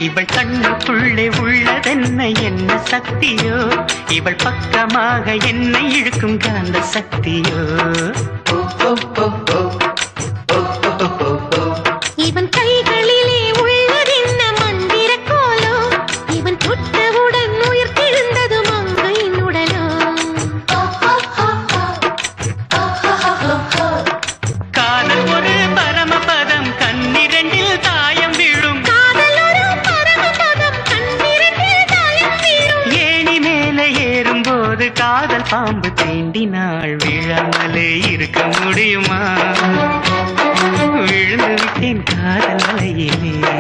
இவள் கண்ணுக்குள்ளே உள்ளதென்ன என்ன சக்தியோ இவள் பக்கமாக என்னை இழுக்கும் காந்த சக்தியோ இவன் கைகளிலே உள்ளதென்ன மந்திர கோலோ இவன் தொட்டவுடன் உயிர்த்தெழுந்தது மங்கையின் உடலோ காதல் ஒரு பரமபதம் கண்ணிரண்டில் தாயம் விழும் ஏணி மேலே ஏறும்போது காதல் பாம்பு தீண்டினாள் விழாமலே இருக்க முடியுமா விழுந்து விட்டேன் காதல் வலையிலே